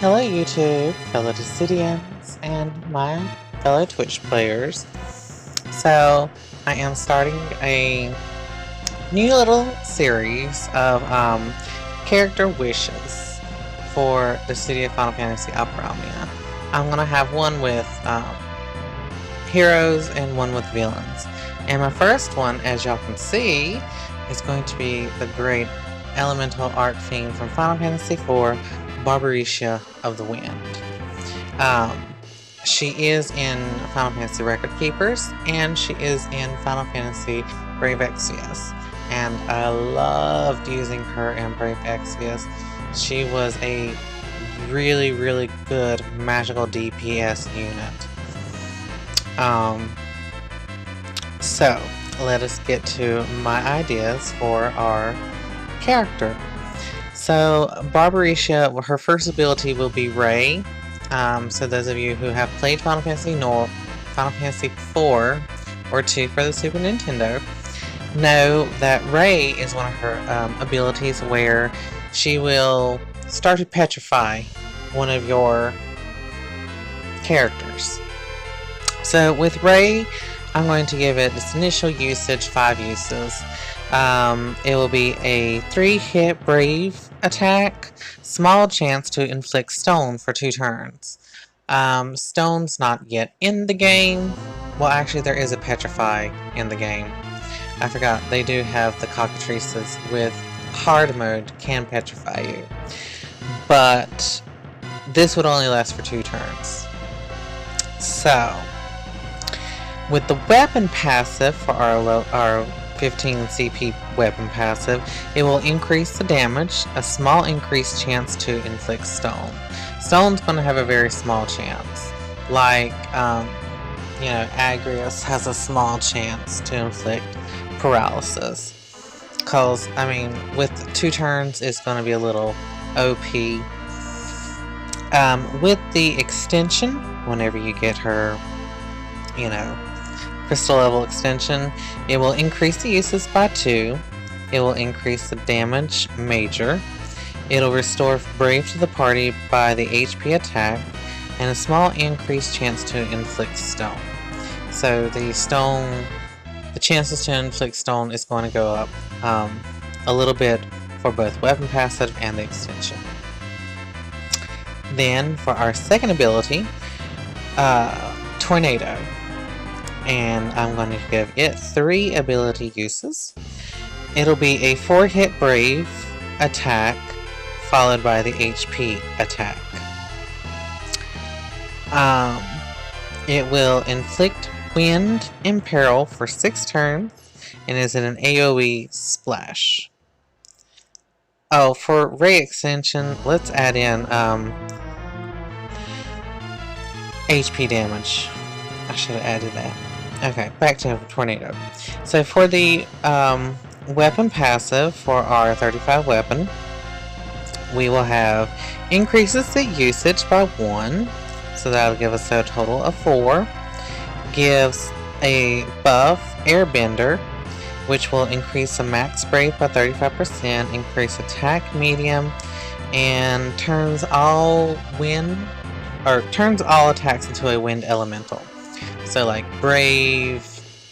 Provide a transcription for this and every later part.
Hello YouTube, fellow Decidians, and my fellow Twitch players. So, I am starting a new little series of character wishes for the City of Final Fantasy Opera. I'm going to have one with heroes and one with villains. And my first one, as y'all can see, is going to be the great elemental archfiend from Final Fantasy IV, Barbaricca of the Wind. She is in Final Fantasy Record Keepers, and she is in Final Fantasy Brave Exvius. And I loved using her in Brave Exvius. She was a really, really good magical DPS unit. So, let us get to my ideas for our character. So, Barbaricca, her first ability will be Ray. So those of you who have played Final Fantasy IV or 2 for the Super Nintendo know that Ray is one of her abilities where she will start to petrify one of your characters. So with Ray, I'm going to give it its initial usage 5 uses. It will be a 3-hit Brave attack, small chance to inflict stone for 2 turns. Stone's not yet in the game. Well, actually, there is a petrify in the game. I forgot, they do have the cockatrices with hard mode can petrify you. But this would only last for 2 turns. So, with the weapon passive for our 15 CP weapon passive, it will increase the damage, a small increased chance to inflict stone. Stone's going to have a very small chance. Like, Agrius has a small chance to inflict paralysis. Because, with 2 turns, it's going to be a little OP. With the extension, whenever you get her, crystal level extension, it will increase the uses by 2. It will increase the damage major. It'll restore Brave to the party by the HP attack, and a small increased chance to inflict stone. So the chances to inflict stone is going to go up a little bit for both weapon passive and the extension. Then for our second ability, Tornado. And I'm going to give it 3 ability uses. It'll be a 4-hit Brave attack followed by the HP attack. It will inflict wind and peril for 6 turns and is in an AoE splash. Oh, for Ray extension, let's add in HP damage. I should have added that. Okay, back to Tornado. So for the weapon passive for our 35 weapon, we will have increases the usage by 1, so that'll give us a total of 4. Gives a buff, Airbender, which will increase the max Brave by 35%, increase attack medium, and turns all attacks into a wind elemental. So like Brave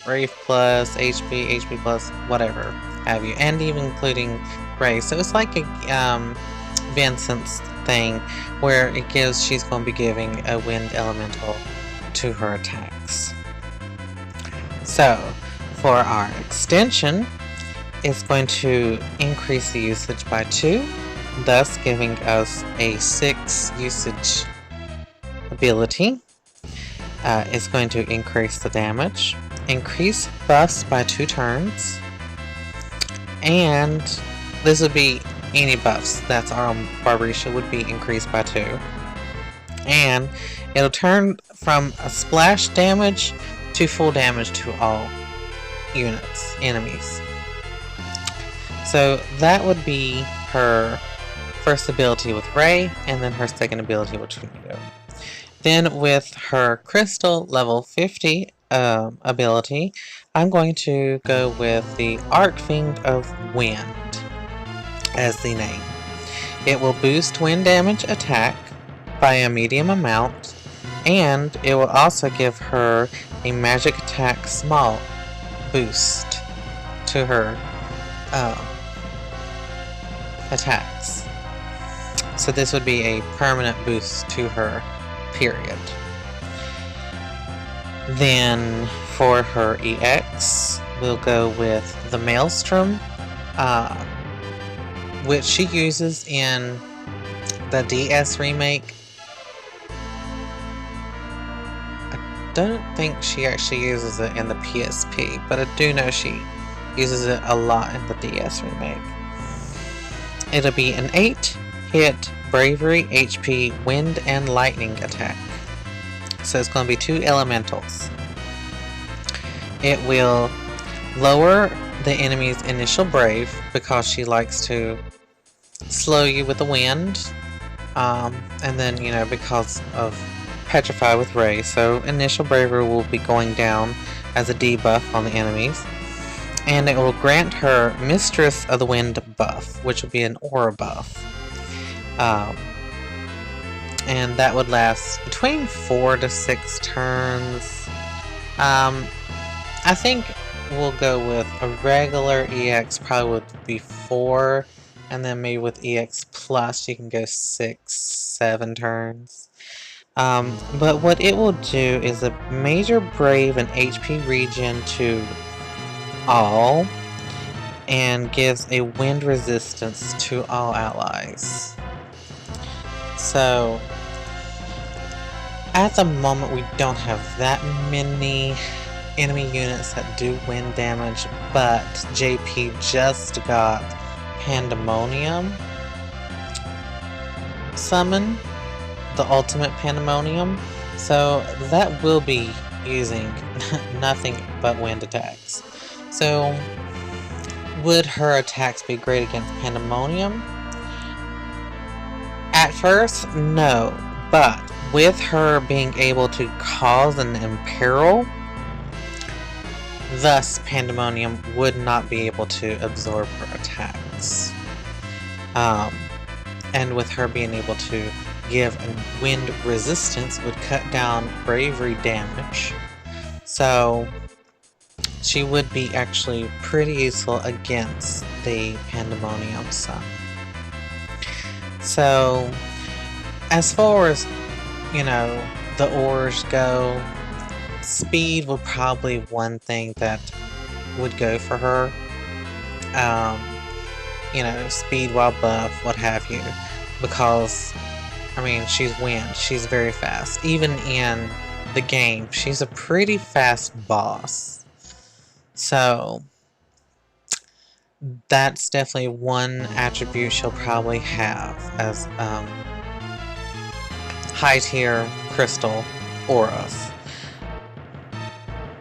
plus, HP plus, whatever have you, and even including Brave. So it's like a Vincent's thing where she's going to be giving a wind elemental to her attacks. So for our extension, it's going to increase the usage by 2, thus giving us a 6 usage ability. It's going to increase the damage, increase buffs by 2 turns, and this would be any buffs that's on Barbaricca would be increased by 2. And it'll turn from a splash damage to full damage to all enemies. So that would be her first ability with Ray, and then her second ability with Tornado. Then with her crystal level 50 ability, I'm going to go with the Archfiend of Wind as the name. It will boost wind damage attack, by a medium amount, and it will also give her a magic attack small boost to her attacks. So this would be a permanent boost to her, period. Then for her EX, we'll go with the Maelstrom, which she uses in the DS remake. I don't think she actually uses it in the PSP, but I do know she uses it a lot in the DS remake. It'll be an 8-hit Bravery, HP, Wind, and Lightning attack. So it's going to be 2 elementals. It will lower the enemy's initial brave because she likes to slow you with the wind. And then, you know, because of Petrify with Ray. So initial bravery will be going down as a debuff on the enemies. And it will grant her Mistress of the Wind buff, which will be an aura buff. And that would last between 4 to 6 turns. I think we'll go with a regular EX, probably would be 4, and then maybe with EX Plus you can go 6, 7 turns. But what it will do is a major brave and HP regen to all, and gives a wind resistance to all allies. So at the moment we don't have that many enemy units that do wind damage, but JP just got Pandemonium summon, the ultimate Pandemonium, so that will be using nothing but wind attacks. So would her attacks be great against Pandemonium? At first, no, but with her being able to cause an imperil, thus Pandemonium would not be able to absorb her attacks. And with her being able to give a wind resistance would cut down bravery damage. So she would be actually pretty useful against the Pandemonium sun. So as far as, you know, the auras go, speed would probably one thing that would go for her. You know, speed while buff, what have you. Because, I mean, she's wind. She's very fast. Even in the game, she's a pretty fast boss. So that's definitely one attribute she'll probably have as high tier crystal auras.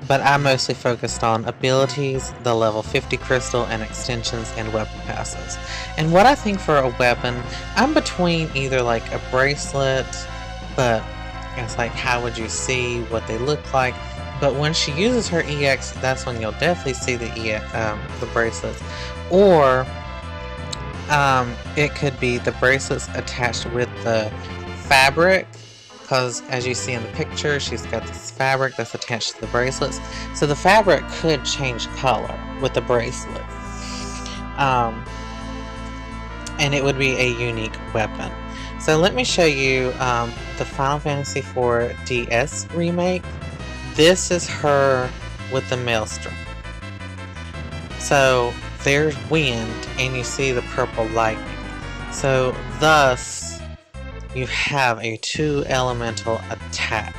But I mostly focused on abilities, the level 50 crystal, and extensions and weapon passes. And what I think for a weapon, I'm between either like a bracelet, but it's like how would you see what they look like. But when she uses her EX, that's when you'll definitely see the bracelets. Or it could be the bracelets attached with the fabric, because as you see in the picture, she's got this fabric that's attached to the bracelets. So the fabric could change color with the bracelet. And it would be a unique weapon. So let me show you the Final Fantasy IV DS remake. This is her with the Maelstrom. So there's wind and you see the purple lightning. So thus you have a 2 elemental attack.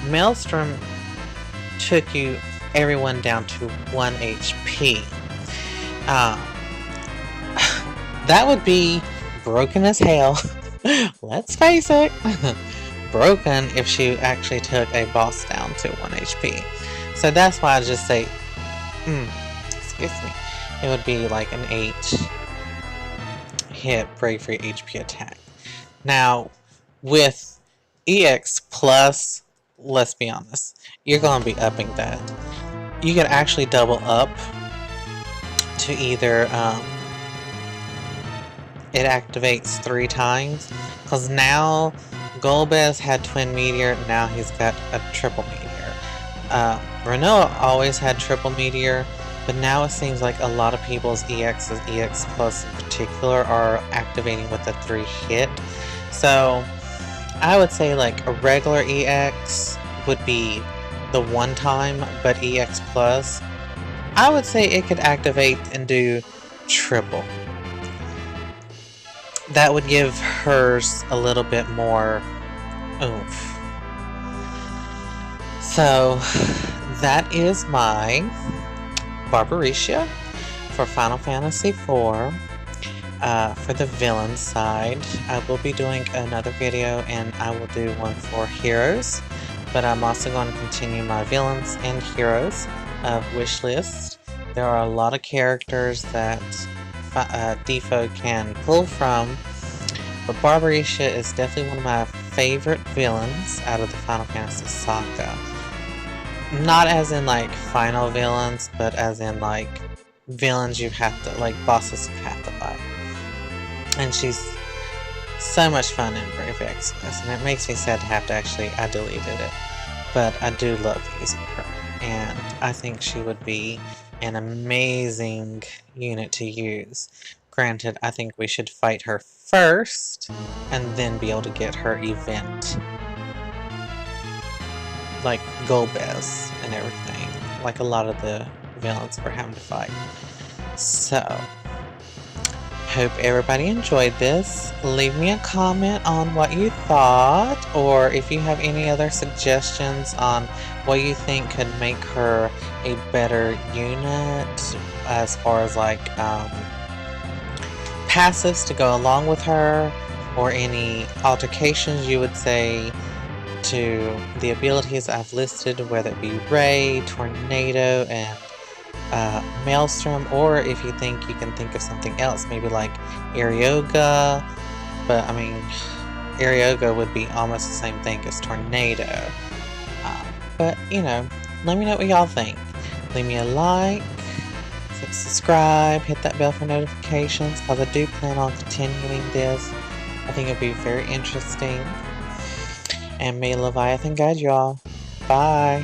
Maelstrom took everyone down to 1 HP. That would be broken as hell. Let's face it. Broken if she actually took a boss down to 1 HP. So that's why I just say, excuse me, it would be like an 8-hit bravery HP attack. Now, with EX Plus, let's be honest, you're going to be upping that. You can actually double up to either, it activates 3 times, Because now Golbez had Twin Meteor, now he's got a Triple Meteor. Renault always had Triple Meteor, but now it seems like a lot of people's EXs, EX Plus in particular, are activating with a 3-hit. So I would say like a regular EX would be the one time, but EX Plus, I would say it could activate and do triple. That would give hers a little bit more oomph. So that is my Barbaricca for Final Fantasy IV. For the villain side, I will be doing another video and I will do one for heroes, but I'm also going to continue my villains and heroes wish list. There are a lot of characters that DFFOO can pull from, but Barbaricca is definitely one of my favorite villains out of the Final Fantasy saga. Not as in like final villains, but as in like villains you have to, like bosses you have to fight. And she's so much fun in Brave Exodus, and it makes me sad to have to actually, I deleted it. But I do love using her, and I think she would be an amazing unit to use. Granted, I think we should fight her first, and then be able to get her event. Like Golbez and everything. Like a lot of the villains we're having to fight. So, hope everybody enjoyed this. Leave me a comment on what you thought, or if you have any other suggestions on what you think could make her a better unit as far as like passives to go along with her, or any altercations you would say to the abilities I've listed, whether it be Ray, Tornado, and Maelstrom, or if you think you can think of something else, maybe like Arioga, but I mean, Arioga would be almost the same thing as Tornado. But, you know, let me know what y'all think. Leave me a like, subscribe, hit that bell for notifications, because I do plan on continuing this. I think it'll be very interesting. And may Leviathan guide y'all. Bye.